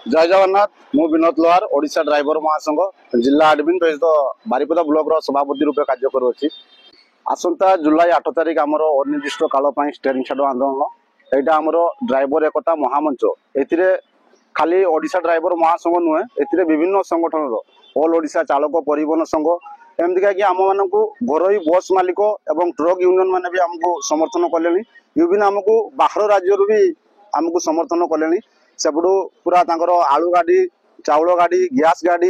जय जगन्नाथ मु विनोद लोहार ओडिशा ड्राइवर महासंघ जिला आडमिन तो बारिपदा ब्लॉक सभापति रूपे कार्य करुच्ची। आसंता जुलाई 8 तारिख आमर अनिर्दिष्ट काल स्टेरिंग शैडो आंदोलन यहाँ आमर ड्राइवर एकता महामंच ए खाली ओडिशा ड्राइवर महासंघ नुहे ए विभिन्न संगठन ऑल ओडिशा चालक परिवहन संघ एमती कि आम मान घरोई बस मालिक और ट्रक यूनियन मैंने भी आमको समर्थन कले इवन आमको बाहर राज्य भी आमको समर्थन कले सेपटू पूरा तांकर आलू गाड़ी चाउल गाड़ी गैस गाड़ी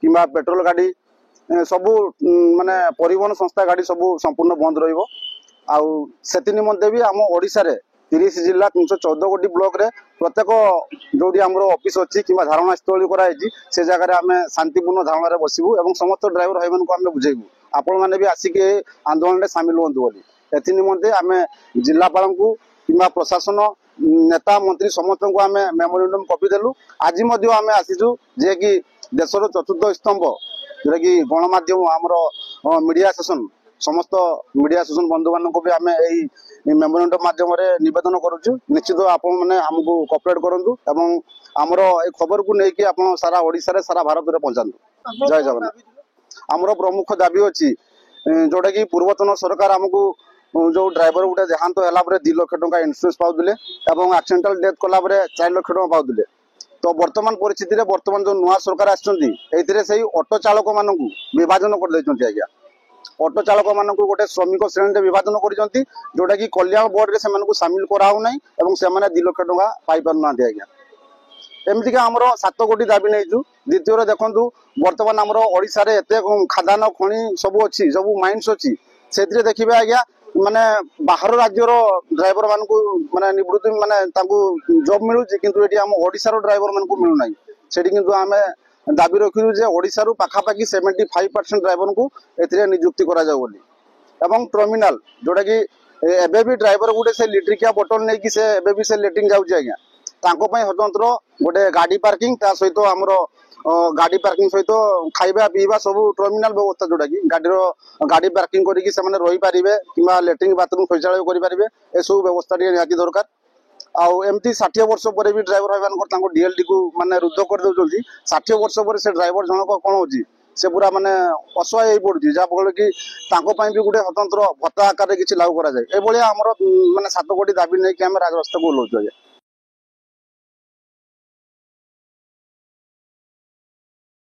किंबा पेट्रोल गाड़ी सबू माने परिवहन संस्था गाड़ी सबू संपूर्ण बंद रहिबो। आउ सेति निमंते भी आम ओडिशा रे 30 जिला 314 गोटी ब्लॉक रे प्रत्येक जोडी हमरो ऑफिस अछि किंबा धारणा स्थली करा अछि से जगह रे आमे शांतिपूर्ण धारणा रे बसिबू एवं समस्त ड्राइवर भाई मन को आमे बुझेबू आपण माने भी आसिके आंदोलन रे शामिल होंतु बोली एति निमंते आमे जिल्लापाल को किंबा प्रशासन नेता मंत्री समस्त को आमे मेमोरेंडम कॉपी देलु। आज आम आसीचु जे कि देशर चतुर्थ स्तंभ जोटा कि गणमाध्यम आमर मीडिया सेशन समस्त मीडिया सेशन बंधु मान भी आम मेमोरेंडम माध्यम नवेदन करुचु। निश्चित आपण मैंने आमको कोऑपरेट करंतु एवं आमर ए खबर को लेकिन आप सारा ओडिशा रे सारा भारत में पहुंचातु। जय जगन्नाथ। आमर प्रमुख दाबी अच्छी जोटा कि पूर्वतन सरकार आमको जो ड्राइवर गोटे देहांत है 2 लाख टंका इन्शुरेंस पाउले और एक्सीडेंटल डेथ कला 4 लाख टंका पाउले। तो वर्तमान परिस्थिति रे वर्तमान जो नुआ सरकार आसते ऑटो चालक मान विभाजन कर आज्ञा ऑटो चालक मान गोटे श्रमिक श्रेणी विभाजन कर जोटा कि कल्याण बोर्ड से सामिल कराऊना और से 2 लाख टंका पाई पारना आज्ञा एमती आमर 7 कोटी दाबी नहीं। द्वितीय देखु बर्तमान आमर ओडिशा रे एते खादान खनि सब अच्छी सब माइंस अच्छी से देखिए आज्ञा माने बाहर राज्यर ड्राइवर मान को माने निवृत्ति माने जॉब मिलूँ किंतु ये आम ओडिशा ड्राइवर मान को मिलूना से आम दाबी रखु जे ओडिशा पाखापाखि 75% ड्राइवर को ए नियुक्ति करा जाऊ बोली एवं टर्मिनाल जोटा कि एबे भी ड्राइवर गोटे से लिट्रिकिया बोतल नहीं कि से एबे भी से लेटिंग जाऊँगी आज्ञा तांको पई स्वतंत्र गोटे गाड़ी पार्किंग ता सहित आमर गाड़ी पार्किंग सहित खाइबा पीवा सब टर्मिनाल व्यवस्था जोटा कि गाड़ी पार्किंग करके रही पारे कि लेट्रिन बाथरूम शौचालय करेंगे ए सब व्यवस्था निहाती दरकार। आउ एमती 60 वर्ष पर भी ड्राइवर भाई डीएलडी को माने रुद्ध कर दउछंती 60 वर्ष पर से ड्राइवर जनक कौन होची से पूरा माने असहाय हो पड़ुची जहाँ फल कि भी गोटे स्वतंत्र भत्ता आकार किसी लागू करा जाए ए आमर माने 7 कोटी दाबी नहीं कि आम राजरास्ता को ओह्लौचु।